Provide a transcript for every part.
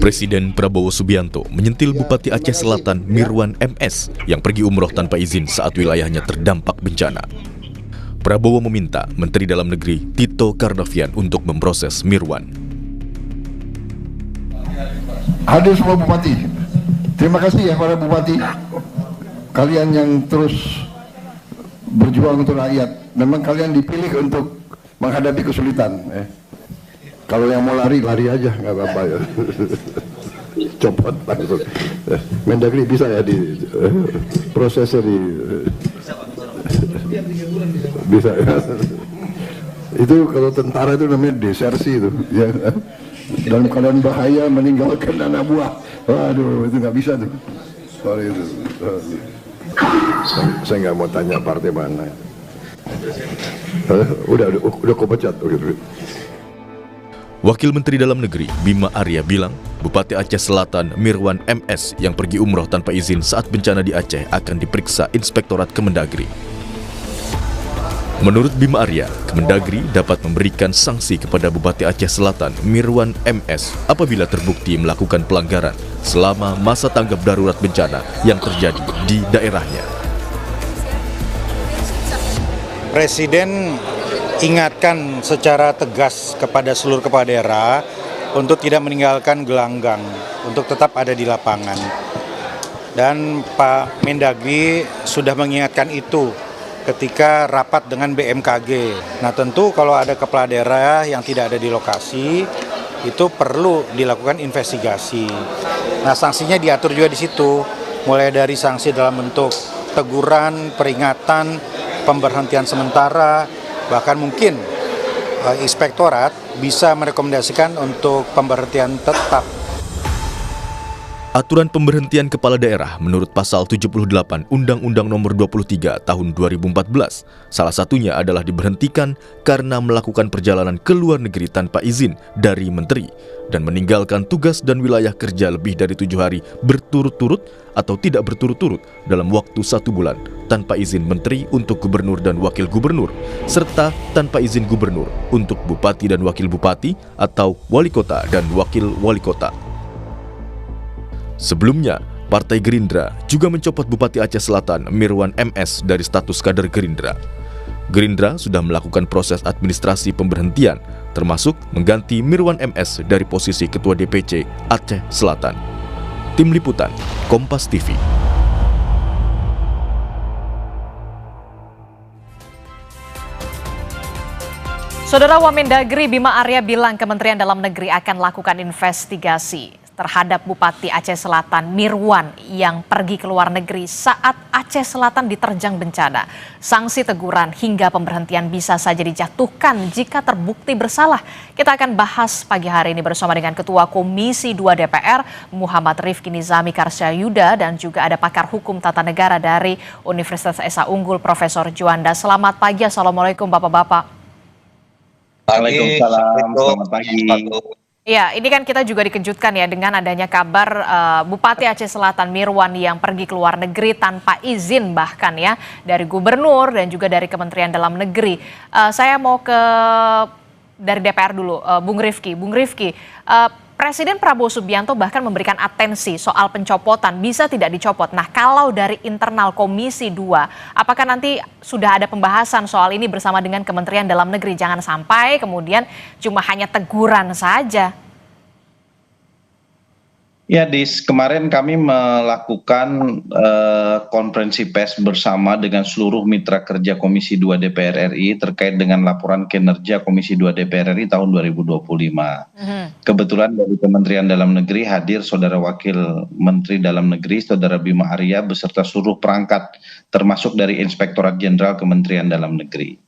Presiden Prabowo Subianto menyentil Bupati Aceh Selatan Mirwan MS yang pergi umroh tanpa izin saat wilayahnya terdampak bencana. Prabowo meminta Menteri Dalam Negeri Tito Karnavian untuk memproses Mirwan. Hadir semua bupati. Terima kasih ya para bupati. Kalian yang terus berjuang untuk rakyat. Memang kalian dipilih untuk menghadapi kesulitan. Kalau yang mau lari, lari aja, nggak apa-apa ya. Copot langsung. Mendagri bisa ya di prosesnya di bisa ya. Itu kalau tentara itu namanya desersi itu. Ya. Dalam keadaan bahaya meninggalkan anak buah. Waduh, itu nggak bisa tuh. Sorry itu. Saya nggak mau tanya partai mana. Udah kau pecat. Wakil Menteri Dalam Negeri Bima Arya bilang, Bupati Aceh Selatan Mirwan MS yang pergi umroh tanpa izin saat bencana di Aceh akan diperiksa Inspektorat Kemendagri. Menurut Bima Arya, Kemendagri dapat memberikan sanksi kepada Bupati Aceh Selatan Mirwan MS apabila terbukti melakukan pelanggaran selama masa tanggap darurat bencana yang terjadi di daerahnya. Presiden ingatkan secara tegas kepada seluruh kepala daerah untuk tidak meninggalkan gelanggang, untuk tetap ada di lapangan. Dan Pak Mendagri sudah mengingatkan itu ketika rapat dengan BMKG. Nah tentu kalau ada kepala daerah yang tidak ada di lokasi, itu perlu dilakukan investigasi. Nah sanksinya diatur juga di situ, mulai dari sanksi dalam bentuk teguran, peringatan, pemberhentian sementara, bahkan mungkin inspektorat bisa merekomendasikan untuk pemberhentian tetap. Aturan pemberhentian kepala daerah menurut pasal 78 Undang-Undang Nomor 23 Tahun 2014 salah satunya adalah diberhentikan karena melakukan perjalanan ke luar negeri tanpa izin dari menteri dan meninggalkan tugas dan wilayah kerja lebih dari 7 hari berturut-turut atau tidak berturut-turut dalam waktu 1 bulan tanpa izin menteri untuk gubernur dan wakil gubernur serta tanpa izin gubernur untuk bupati dan wakil bupati atau wali kota dan wakil wali kota. Sebelumnya, Partai Gerindra juga mencopot Bupati Aceh Selatan Mirwan MS dari status kader Gerindra. Gerindra sudah melakukan proses administrasi pemberhentian, termasuk mengganti Mirwan MS dari posisi Ketua DPC Aceh Selatan. Tim Liputan, Kompas TV. Saudara Wamendagri Bima Arya bilang Kementerian Dalam Negeri akan lakukan investigasi terhadap Bupati Aceh Selatan Mirwan yang pergi ke luar negeri saat Aceh Selatan diterjang bencana. Sanksi teguran hingga pemberhentian bisa saja dijatuhkan jika terbukti bersalah. Kita akan bahas pagi hari ini bersama dengan Ketua Komisi 2 DPR Muhammad Rifki Nizami Karsyayuda dan juga ada pakar hukum tata negara dari Universitas Esa Unggul Profesor Juanda. Selamat pagi, Assalamualaikum Bapak-Bapak. Waalaikumsalam, selamat pagi. Ya, ini kan kita juga dikejutkan ya dengan adanya kabar Bupati Aceh Selatan Mirwan yang pergi ke luar negeri tanpa izin bahkan ya dari gubernur dan juga dari Kementerian Dalam Negeri. Saya mau ke dari DPR dulu, Bung Rifki. Presiden Prabowo Subianto bahkan memberikan atensi soal pencopotan, bisa tidak dicopot. Nah, kalau dari internal Komisi 2, apakah nanti sudah ada pembahasan soal ini bersama dengan Kementerian Dalam Negeri? Jangan sampai kemudian cuma hanya teguran saja. Ya, kemarin kami melakukan konferensi pers bersama dengan seluruh mitra kerja Komisi 2 DPR RI terkait dengan laporan kinerja Komisi 2 DPR RI tahun 2025. Kebetulan dari Kementerian Dalam Negeri hadir Saudara Wakil Menteri Dalam Negeri, Saudara Bima Arya, beserta seluruh perangkat termasuk dari Inspektorat Jenderal Kementerian Dalam Negeri.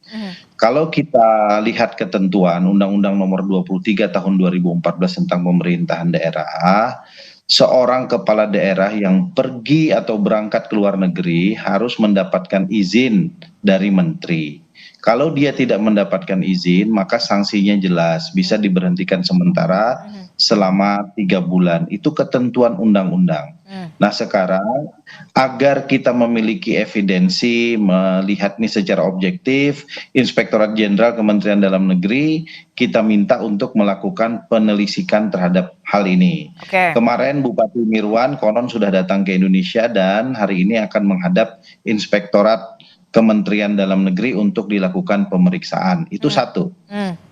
Kalau kita lihat ketentuan Undang-Undang Nomor 23 Tahun 2014 tentang pemerintahan daerah, seorang kepala daerah yang pergi atau berangkat ke luar negeri harus mendapatkan izin dari menteri. Kalau dia tidak mendapatkan izin, maka sanksinya jelas, bisa diberhentikan sementara selama 3 bulan. Itu ketentuan undang-undang. Nah sekarang agar kita memiliki evidensi melihat ini secara objektif, Inspektorat Jenderal Kementerian Dalam Negeri kita minta untuk melakukan penelitikan terhadap hal ini. Oke. Kemarin Bupati Mirwan konon sudah datang ke Indonesia dan hari ini akan menghadap Inspektorat Kementerian Dalam Negeri untuk dilakukan pemeriksaan. Itu satu.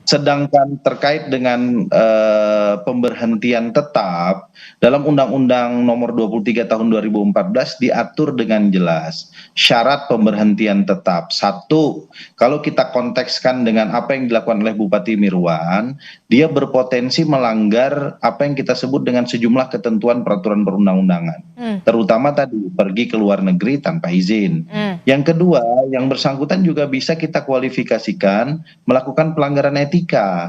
Sedangkan terkait dengan pemberhentian tetap dalam Undang-Undang Nomor 23 Tahun 2014 diatur dengan jelas syarat pemberhentian tetap. Satu, kalau kita kontekskan dengan apa yang dilakukan oleh Bupati Mirwan, dia berpotensi melanggar apa yang kita sebut dengan sejumlah ketentuan peraturan perundang-undangan. Terutama tadi pergi ke luar negeri tanpa izin. Yang kedua, yang bersangkutan juga bisa kita kualifikasikan melakukan pelanggaran etika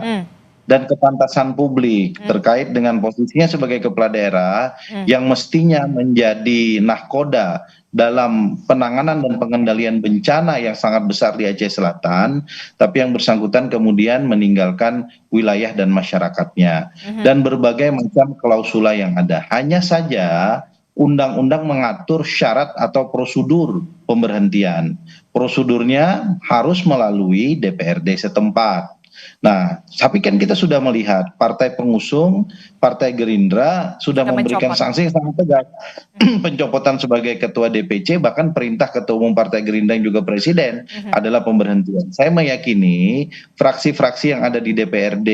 dan kepantasan publik terkait dengan posisinya sebagai kepala daerah yang mestinya menjadi nahkoda dalam penanganan dan pengendalian bencana yang sangat besar di Aceh Selatan, tapi yang bersangkutan kemudian meninggalkan wilayah dan masyarakatnya dan berbagai macam klausula yang ada. Hanya saja undang-undang mengatur syarat atau prosedur pemberhentian. Prosedurnya harus melalui DPRD setempat. Nah, tapi kan kita sudah melihat partai pengusung, Partai Gerindra sudah memberikan sanksi yang sangat tegas. Pencopotan sebagai ketua DPC, bahkan perintah ketua umum Partai Gerindra yang juga presiden adalah pemberhentian. Saya meyakini fraksi-fraksi yang ada di DPRD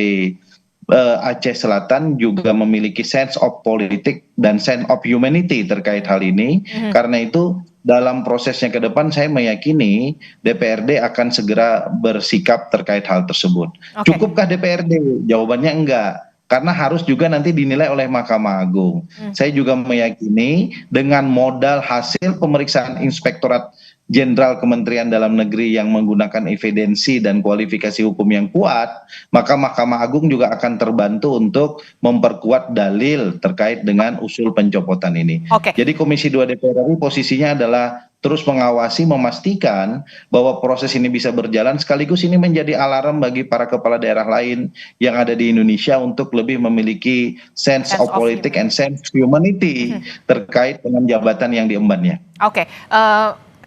Aceh Selatan juga memiliki sense of politik dan sense of humanity terkait hal ini. Karena itu dalam prosesnya ke depan saya meyakini DPRD akan segera bersikap terkait hal tersebut. Cukupkah DPRD? Jawabannya enggak. Karena harus juga nanti dinilai oleh Mahkamah Agung. Saya juga meyakini dengan modal hasil pemeriksaan Inspektorat Jenderal Kementerian Dalam Negeri yang menggunakan evidensi dan kualifikasi hukum yang kuat, maka Mahkamah Agung juga akan terbantu untuk memperkuat dalil terkait dengan usul pencopotan ini. Jadi Komisi 2 DPR RI posisinya adalah terus mengawasi, memastikan bahwa proses ini bisa berjalan, sekaligus ini menjadi alarm bagi para kepala daerah lain yang ada di Indonesia untuk lebih memiliki sense of politik and sense of humanity terkait dengan jabatan yang diembannya.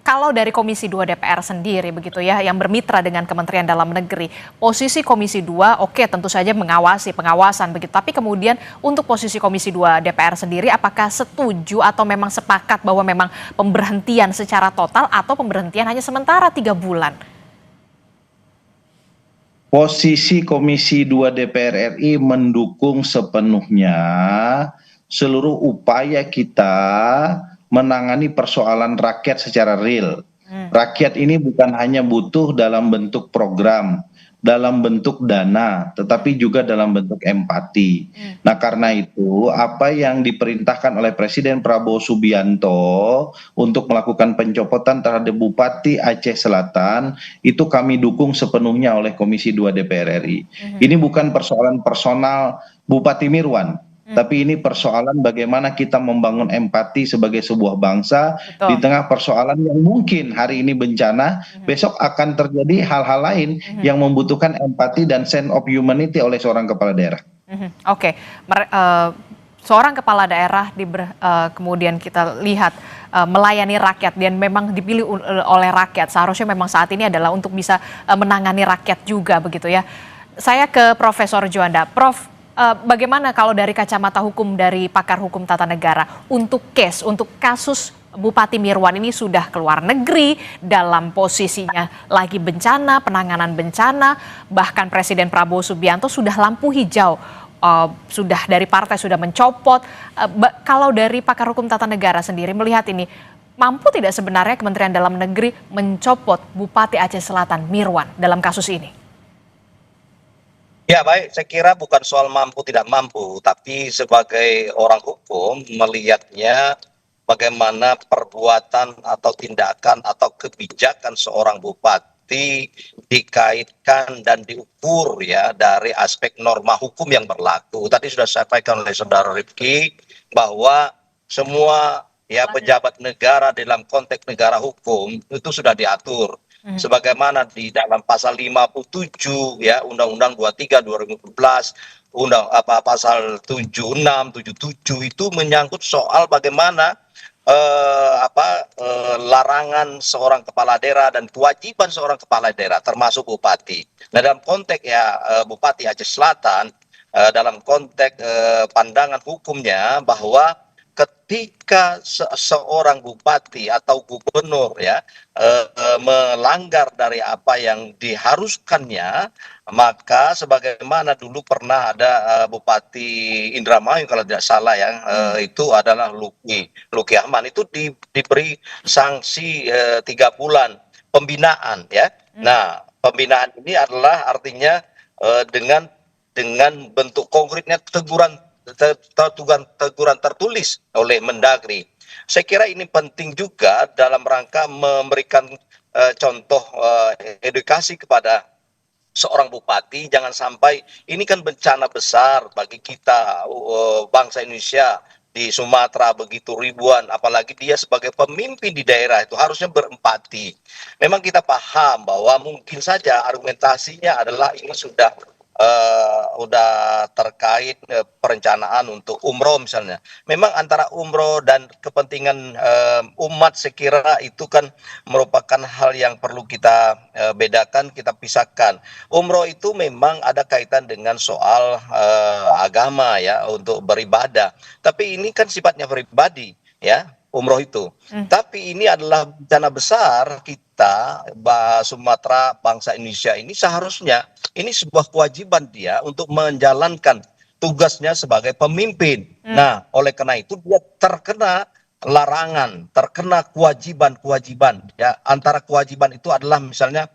Kalau dari Komisi 2 DPR sendiri begitu ya, yang bermitra dengan Kementerian Dalam Negeri, posisi Komisi 2 tentu saja mengawasi, pengawasan begitu. Tapi kemudian untuk posisi Komisi 2 DPR sendiri, apakah setuju atau memang sepakat bahwa memang pemberhentian secara total atau pemberhentian hanya sementara 3 bulan? Posisi Komisi 2 DPR RI mendukung sepenuhnya seluruh upaya kita menangani persoalan rakyat secara real. Rakyat ini bukan hanya butuh dalam bentuk program, dalam bentuk dana, tetapi juga dalam bentuk empati. Nah karena itu apa yang diperintahkan oleh Presiden Prabowo Subianto untuk melakukan pencopotan terhadap Bupati Aceh Selatan itu kami dukung sepenuhnya oleh Komisi 2 DPR RI. Ini bukan persoalan personal Bupati Mirwan, tapi ini persoalan bagaimana kita membangun empati sebagai sebuah bangsa di tengah persoalan yang mungkin hari ini bencana, besok akan terjadi hal-hal lain yang membutuhkan empati dan sense of humanity oleh seorang kepala daerah. Seorang kepala daerah kemudian kita lihat melayani rakyat dan memang dipilih oleh rakyat. Seharusnya memang saat ini adalah untuk bisa menangani rakyat juga begitu ya. Saya ke Profesor Juanda. Prof, bagaimana kalau dari kacamata hukum dari pakar hukum tata negara untuk kasus Bupati Mirwan ini sudah keluar negeri dalam posisinya lagi bencana, penanganan bencana, bahkan Presiden Prabowo Subianto sudah lampu hijau, sudah dari partai sudah mencopot. Kalau dari pakar hukum tata negara sendiri melihat ini, mampu tidak sebenarnya Kementerian Dalam Negeri mencopot Bupati Aceh Selatan Mirwan dalam kasus ini? Ya baik, saya kira bukan soal mampu tidak mampu, tapi sebagai orang hukum melihatnya bagaimana perbuatan atau tindakan atau kebijakan seorang bupati dikaitkan dan diukur ya dari aspek norma hukum yang berlaku. Tadi sudah saya sampaikan oleh Saudara Rifki bahwa semua ya pejabat negara dalam konteks negara hukum itu sudah diatur. sebagaimana di dalam pasal 57 ya Undang-Undang 23 2014, pasal 76, 77 itu menyangkut soal bagaimana larangan seorang kepala daerah dan kewajiban seorang kepala daerah termasuk bupati. Nah, dalam konteks Bupati Aceh Selatan, dalam konteks pandangan hukumnya bahwa ketika seorang bupati atau gubernur ya melanggar dari apa yang diharuskannya, maka sebagaimana dulu pernah ada Bupati Indramayu kalau tidak salah ya, itu adalah Luki Ahmad, itu diberi sanksi 3 bulan pembinaan ya. Nah, pembinaan ini adalah artinya dengan bentuk konkretnya teguran tertulis oleh Mendagri. Saya kira ini penting juga dalam rangka memberikan contoh edukasi kepada seorang bupati. Jangan sampai ini kan bencana besar bagi kita bangsa Indonesia di Sumatera, begitu ribuan, apalagi dia sebagai pemimpin di daerah itu harusnya berempati. Memang kita paham bahwa mungkin saja argumentasinya adalah ini sudah terkait perencanaan untuk umroh misalnya. Memang antara umroh dan kepentingan umat saya kira itu kan merupakan hal yang perlu kita bedakan, kita pisahkan. Umroh itu memang ada kaitan dengan soal agama ya, untuk beribadah. Tapi ini kan sifatnya pribadi ya, umroh itu. Tapi ini adalah bencana besar kita, Sumatera, bangsa Indonesia ini seharusnya ini sebuah kewajiban dia untuk menjalankan tugasnya sebagai pemimpin. Nah, oleh karena itu dia terkena larangan, terkena kewajiban-kewajiban ya. Antara kewajiban itu adalah misalnya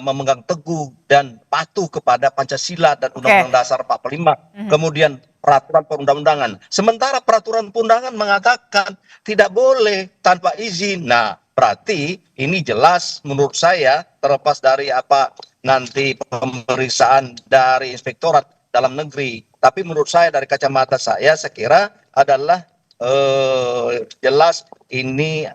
memegang teguh dan patuh kepada Pancasila dan Undang-Undang Dasar 45. Kemudian peraturan perundang-undangan. Sementara peraturan perundangan mengatakan tidak boleh tanpa izin. Nah, berarti ini jelas menurut saya, terlepas dari apa nanti pemeriksaan dari Inspektorat Dalam Negeri, tapi menurut saya dari kacamata saya kira adalah jelas ini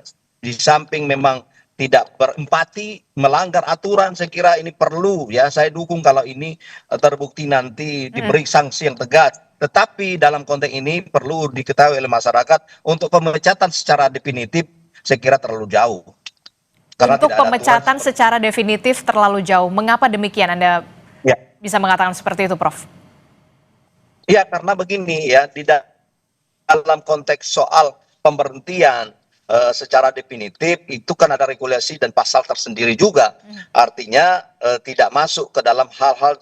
di samping memang tidak berempati, melanggar aturan, saya kira ini perlu ya, saya dukung kalau ini terbukti nanti diberi sanksi yang tegas. Tetapi dalam konteks ini perlu diketahui oleh masyarakat, untuk pemecatan secara definitif saya kira terlalu jauh. Karena untuk pemecatan secara definitif terlalu jauh. Mengapa demikian Anda bisa mengatakan seperti itu, Prof? Ya, karena begini ya, di dalam konteks soal pemberhentian secara definitif itu kan ada regulasi dan pasal tersendiri juga. Artinya tidak masuk ke dalam hal-hal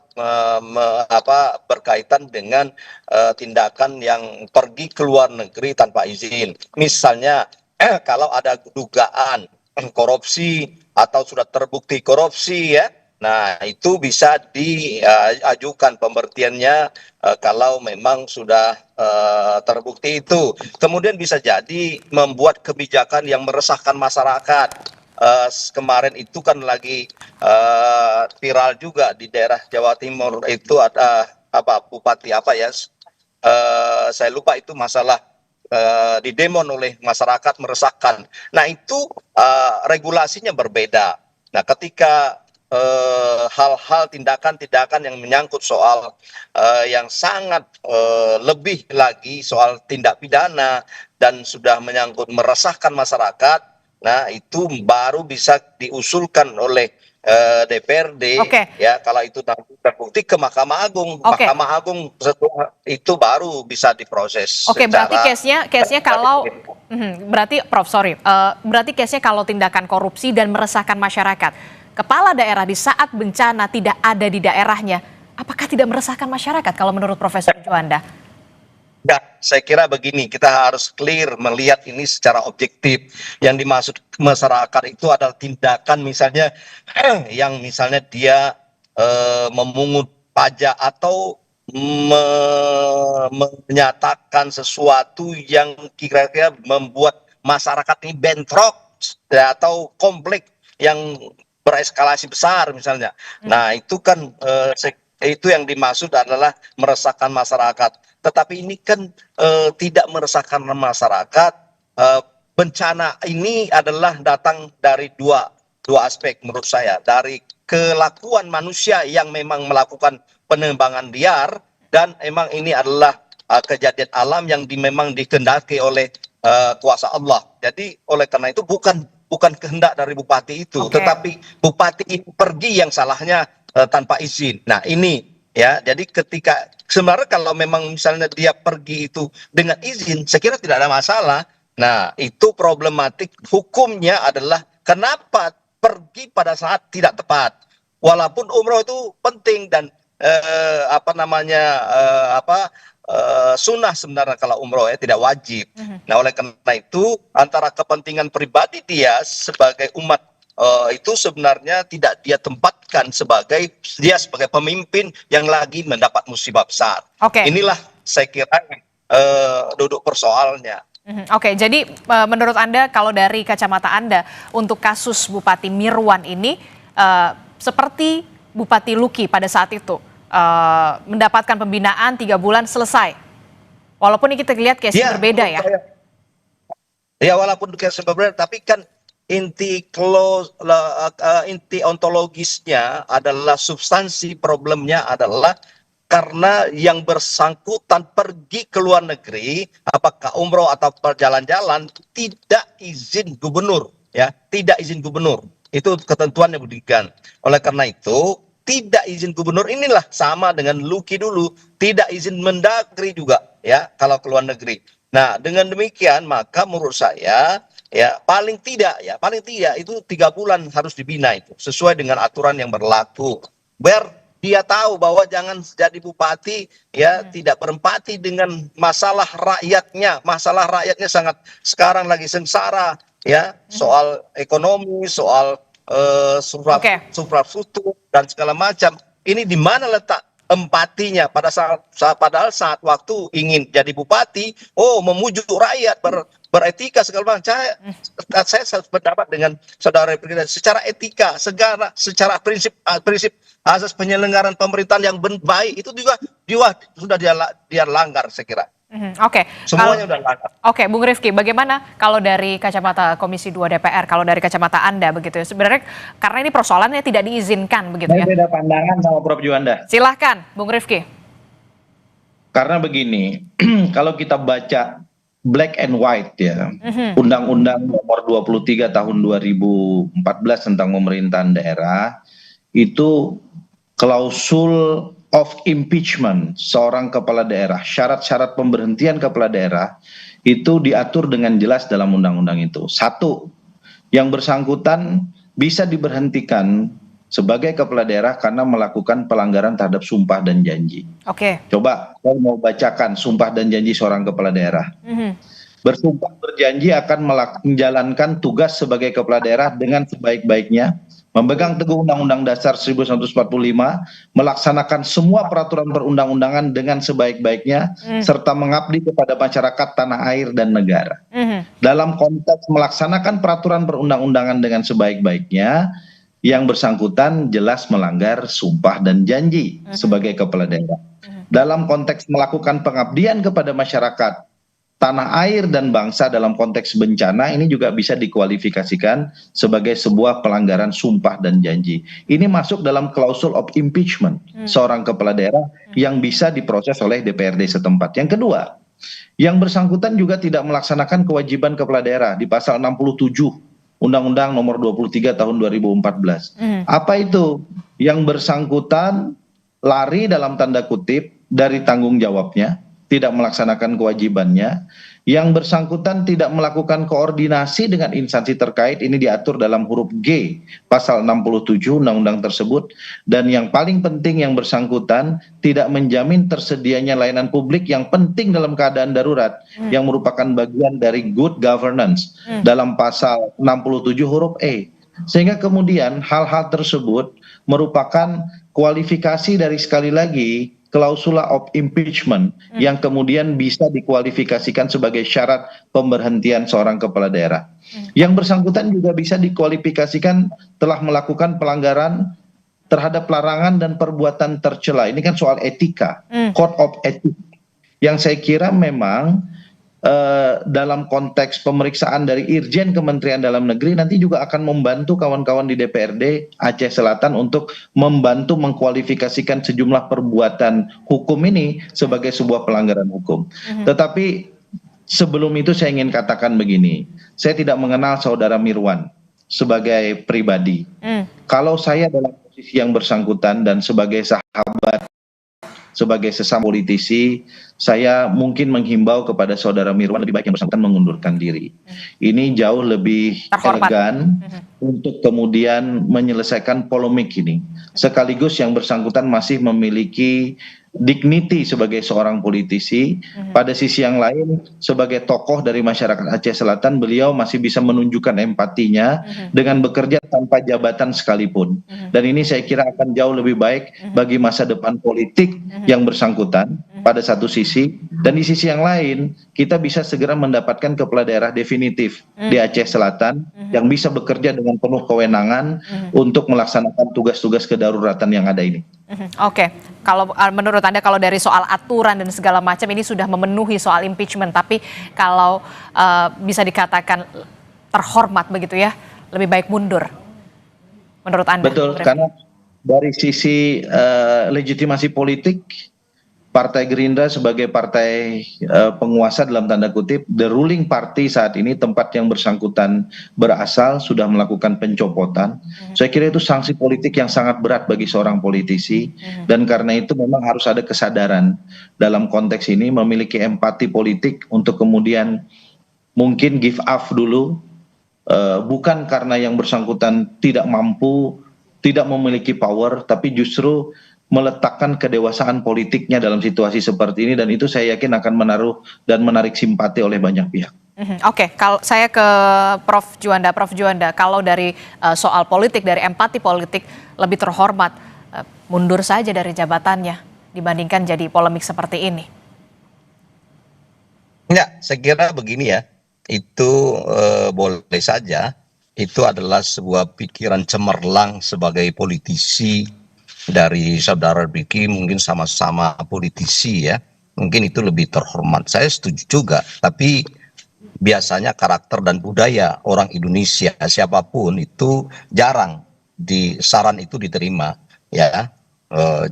berkaitan dengan tindakan yang pergi ke luar negeri tanpa izin. Misalnya kalau ada dugaan korupsi atau sudah terbukti korupsi ya, nah itu bisa diajukan pemberhentiannya kalau memang sudah terbukti itu. Kemudian bisa jadi membuat kebijakan yang meresahkan masyarakat. Kemarin itu kan lagi viral juga di daerah Jawa Timur, itu ada bupati saya lupa, itu masalah didemon oleh masyarakat, meresahkan. Nah itu regulasinya berbeda. Nah ketika hal-hal tindakan-tindakan yang menyangkut soal yang sangat lebih lagi soal tindak pidana dan sudah menyangkut meresahkan masyarakat, nah itu baru bisa diusulkan oleh DPRD ya, kalau itu nanti terbukti ke Mahkamah Agung. Mahkamah Agung setelah itu baru bisa diproses. Berarti case-nya kalau berarti Prof, berarti case-nya kalau tindakan korupsi dan meresahkan masyarakat, kepala daerah di saat bencana tidak ada di daerahnya, apakah tidak meresahkan masyarakat kalau menurut Profesor Juanda? Ya, saya kira begini, kita harus clear melihat ini secara objektif. Yang dimaksud masyarakat itu adalah tindakan misalnya yang misalnya dia memungut pajak atau menyatakan sesuatu yang kira-kira membuat masyarakat ini bentrok atau konflik yang bereskalasi besar misalnya. Nah itu kan itu yang dimaksud adalah meresahkan masyarakat. Tetapi ini kan tidak meresahkan masyarakat. Bencana ini adalah datang dari dua dua aspek menurut saya, dari kelakuan manusia yang memang melakukan penebangan liar, dan emang ini adalah kejadian alam yang memang dikehendaki oleh kuasa Allah. Jadi oleh karena itu bukan kehendak dari bupati itu, tetapi bupati itu pergi yang salahnya tanpa izin. Nah ini ya, jadi ketika sebenarnya kalau memang misalnya dia pergi itu dengan izin, saya kira tidak ada masalah. Nah itu problematik hukumnya adalah kenapa pergi pada saat tidak tepat. Walaupun umroh itu penting dan sunnah sebenarnya kalau umroh ya, tidak wajib. Nah oleh karena itu antara kepentingan pribadi dia sebagai umat itu sebenarnya tidak dia tempatkan sebagai pemimpin yang lagi mendapat musibah besar. Inilah saya kira duduk persoalnya. Oke, jadi menurut Anda kalau dari kacamata Anda untuk kasus Bupati Mirwan ini seperti Bupati Luki pada saat itu mendapatkan pembinaan 3 bulan selesai. Walaupun ini kita lihat case berbeda ya. Ya walaupun case berbeda, tapi kan inti ontologisnya adalah substansi problemnya adalah karena yang bersangkutan pergi ke luar negeri, apakah umroh atau perjalan-jalan, tidak izin gubernur, ya, tidak izin gubernur. Itu ketentuan yang diberikan. Oleh karena itu, tidak izin gubernur inilah sama dengan Luki dulu, tidak izin Mendagri juga, ya, kalau ke luar negeri. Nah, dengan demikian maka menurut saya, ya, paling tidak itu 3 bulan harus dibina itu, sesuai dengan aturan yang berlaku. Biar dia tahu bahwa jangan jadi bupati ya tidak berempati dengan masalah rakyatnya. Masalah rakyatnya sangat sekarang lagi sengsara ya, soal ekonomi, soal infrastruktur dan segala macam. Ini di mana letak empatinya padahal saat waktu ingin jadi bupati, memujuk rakyat, beretika segala macam. Saya berpendapat dengan saudara Presiden secara etika, secara prinsip asas penyelenggaraan pemerintahan yang baik itu juga sudah dia langgar, saya kira. Semuanya sudah langgar. Bung Rifki, bagaimana kalau dari kacamata Komisi 2 DPR, kalau dari kacamata Anda begitu ya, sebenarnya karena ini persoalannya tidak diizinkan begitu ya. Beda pandangan sama Prof. Juanda. Silahkan, Bung Rifki. Karena begini, kalau kita baca black and white ya, Undang-Undang Nomor 23 Tahun 2014 tentang pemerintahan daerah, itu klausul of impeachment seorang kepala daerah, syarat-syarat pemberhentian kepala daerah itu diatur dengan jelas dalam undang-undang itu. 1, yang bersangkutan bisa diberhentikan sebagai kepala daerah karena melakukan pelanggaran terhadap sumpah dan janji. Coba saya mau bacakan sumpah dan janji seorang kepala daerah. Bersumpah berjanji akan menjalankan tugas sebagai kepala daerah dengan sebaik-baiknya, memegang teguh Undang-Undang Dasar 1945, melaksanakan semua peraturan perundang-undangan dengan sebaik-baiknya, serta mengabdi kepada masyarakat tanah air dan negara. Dalam konteks melaksanakan peraturan perundang-undangan dengan sebaik-baiknya, yang bersangkutan jelas melanggar sumpah dan janji sebagai kepala daerah. Dalam konteks melakukan pengabdian kepada masyarakat, tanah air dan bangsa dalam konteks bencana, ini juga bisa dikualifikasikan sebagai sebuah pelanggaran sumpah dan janji. Ini masuk dalam klausul of impeachment seorang kepala daerah yang bisa diproses oleh DPRD setempat. Yang kedua, yang bersangkutan juga tidak melaksanakan kewajiban kepala daerah di pasal 67 Undang-Undang Nomor 23 Tahun 2014. Apa itu? Yang bersangkutan lari dalam tanda kutip dari tanggung jawabnya, tidak melaksanakan kewajibannya, yang bersangkutan tidak melakukan koordinasi dengan instansi terkait, ini diatur dalam huruf G pasal 67 undang-undang tersebut, dan yang paling penting yang bersangkutan tidak menjamin tersedianya layanan publik yang penting dalam keadaan darurat yang merupakan bagian dari good governance dalam pasal 67 huruf E. Sehingga kemudian hal-hal tersebut merupakan kualifikasi dari, sekali lagi, klausula of impeachment yang kemudian bisa dikualifikasikan sebagai syarat pemberhentian seorang kepala daerah. Yang bersangkutan juga bisa dikualifikasikan telah melakukan pelanggaran terhadap larangan dan perbuatan tercela. Ini kan soal etika, code of ethics, yang saya kira memang dalam konteks pemeriksaan dari Irjen Kementerian Dalam Negeri nanti juga akan membantu kawan-kawan di DPRD Aceh Selatan untuk membantu mengkualifikasikan sejumlah perbuatan hukum ini sebagai sebuah pelanggaran hukum. Tetapi sebelum itu saya ingin katakan begini, saya tidak mengenal saudara Mirwan sebagai pribadi. Kalau saya dalam posisi yang bersangkutan dan sebagai sahabat, sebagai sesama politisi, saya mungkin menghimbau kepada saudara Mirwan lebih baik yang bersangkutan mengundurkan diri. Ini jauh lebih elegan untuk kemudian menyelesaikan polemik ini. Sekaligus yang bersangkutan masih memiliki dignity sebagai seorang politisi. Pada sisi yang lain, sebagai tokoh dari masyarakat Aceh Selatan, beliau masih bisa menunjukkan empatinya dengan bekerja tanpa jabatan sekalipun. Dan ini saya kira akan jauh lebih baik bagi masa depan politik yang bersangkutan pada satu sisi, dan di sisi yang lain kita bisa segera mendapatkan kepala daerah definitif di Aceh Selatan yang bisa bekerja dengan penuh kewenangan untuk melaksanakan tugas-tugas kedaruratan yang ada ini. Oke, kalau menurut Anda kalau dari soal aturan dan segala macam ini sudah memenuhi soal impeachment, tapi kalau bisa dikatakan terhormat begitu ya, lebih baik mundur menurut Anda? Betul, karena dari sisi legitimasi politik, Partai Gerindra sebagai partai penguasa dalam tanda kutip, the ruling party saat ini, tempat yang bersangkutan berasal, sudah melakukan pencopotan. Saya kira itu sanksi politik yang sangat berat bagi seorang politisi, dan karena itu memang harus ada kesadaran dalam konteks ini, memiliki empati politik untuk kemudian mungkin give up dulu, bukan karena yang bersangkutan tidak mampu, tidak memiliki power, tapi justru meletakkan kedewasaan politiknya dalam situasi seperti ini, dan itu saya yakin akan menaruh dan menarik simpati oleh banyak pihak. Oke, kalau saya ke Prof Juanda, kalau dari soal politik, dari empati politik, lebih terhormat mundur saja dari jabatannya dibandingkan jadi polemik seperti ini. Ya, saya kira begini ya, itu boleh saja, itu adalah sebuah pikiran cemerlang sebagai politisi dari saudara Ricky, mungkin sama-sama politisi ya, mungkin itu lebih terhormat. Saya setuju juga, tapi biasanya karakter dan budaya orang Indonesia siapapun itu jarang saran itu diterima ya,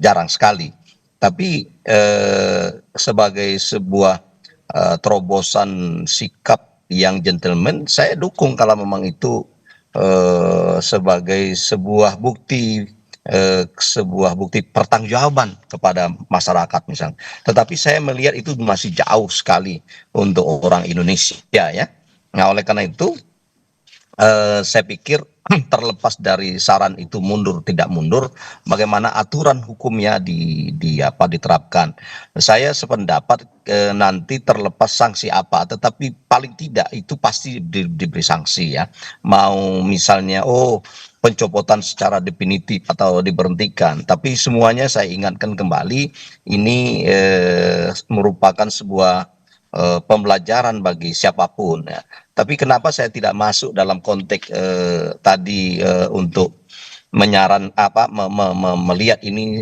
jarang sekali. Tapi sebagai sebuah terobosan sikap yang gentleman, saya dukung kalau memang itu sebagai sebuah bukti pertanggungjawaban kepada masyarakat misalnya. Tetapi saya melihat itu masih jauh sekali untuk orang Indonesia ya. Nah, oleh karena itu saya pikir terlepas dari saran itu mundur tidak mundur, bagaimana aturan hukumnya diterapkan. Saya sependapat nanti terlepas sanksi apa, tetapi paling tidak itu pasti diberi sanksi ya. Mau misalnya pencopotan secara definitif atau diberhentikan, tapi semuanya saya ingatkan kembali, ini merupakan sebuah pembelajaran bagi siapapun ya. Tapi kenapa saya tidak masuk dalam konteks tadi untuk melihat ini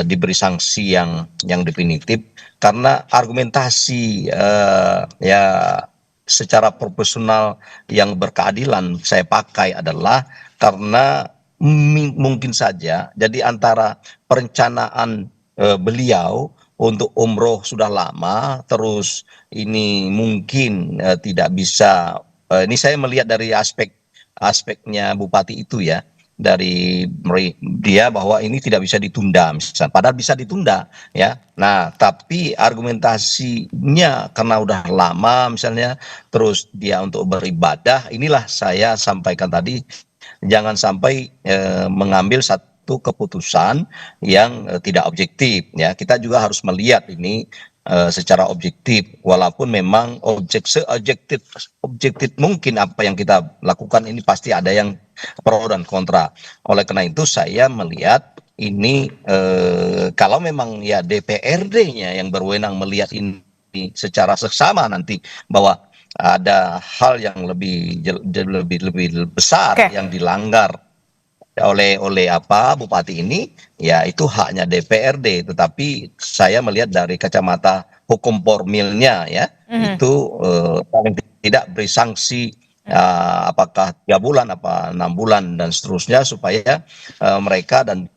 diberi sanksi yang definitif, karena argumentasi ya secara profesional yang berkeadilan saya pakai adalah karena mungkin saja jadi antara perencanaan beliau untuk umroh sudah lama, terus ini mungkin tidak bisa, ini saya melihat dari aspeknya Bupati itu ya, dari dia bahwa ini tidak bisa ditunda misalnya, padahal bisa ditunda ya. Nah, tapi argumentasinya karena udah lama misalnya, terus dia untuk beribadah, inilah saya sampaikan tadi, jangan sampai mengambil satu keputusan yang tidak objektif ya. Kita juga harus melihat ini secara objektif, walaupun memang objektif mungkin apa yang kita lakukan ini pasti ada yang pro dan kontra. Oleh karena itu saya melihat ini kalau memang ya DPRD-nya yang berwenang melihat ini secara seksama nanti bahwa ada hal yang lebih besar yang dilanggar oleh Bupati ini, ya itu haknya DPRD. Tetapi saya melihat dari kacamata hukum formilnya ya, itu paling tidak beri sanksi apakah 3 bulan, apa 6 bulan dan seterusnya, supaya mereka dan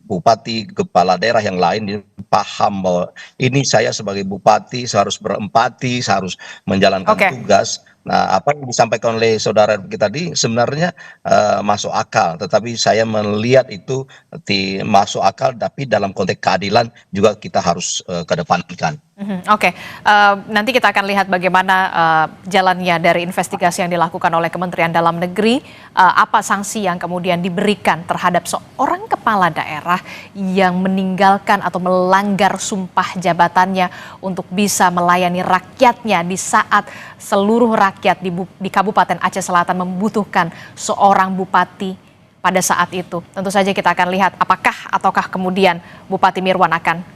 bupati, kepala daerah yang lain ini paham bahwa ini saya sebagai bupati seharus berempati, seharus menjalankan tugas. Nah, apa yang disampaikan oleh saudara kita tadi sebenarnya masuk akal, tetapi saya melihat itu masuk akal, tapi dalam konteks keadilan juga kita harus kedepankan. Oke, nanti kita akan lihat bagaimana jalannya dari investigasi yang dilakukan oleh Kementerian Dalam Negeri, apa sanksi yang kemudian diberikan terhadap seorang kepala daerah yang meninggalkan atau melanggar sumpah jabatannya untuk bisa melayani rakyatnya di saat seluruh rakyat di Kabupaten Aceh Selatan membutuhkan seorang bupati pada saat itu. Tentu saja kita akan lihat ataukah kemudian Bupati Mirwan akan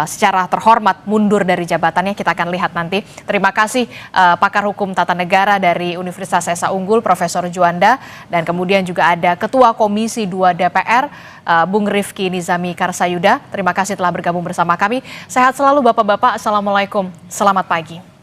secara terhormat mundur dari jabatannya. Kita akan lihat nanti. Terima kasih pakar hukum tata negara dari Universitas Esa Unggul, Profesor Juanda, dan kemudian juga ada Ketua Komisi 2 DPR, Bung Rifki Nizami Karsayuda. Terima kasih telah bergabung bersama kami. Sehat selalu Bapak-Bapak. Assalamualaikum. Selamat pagi.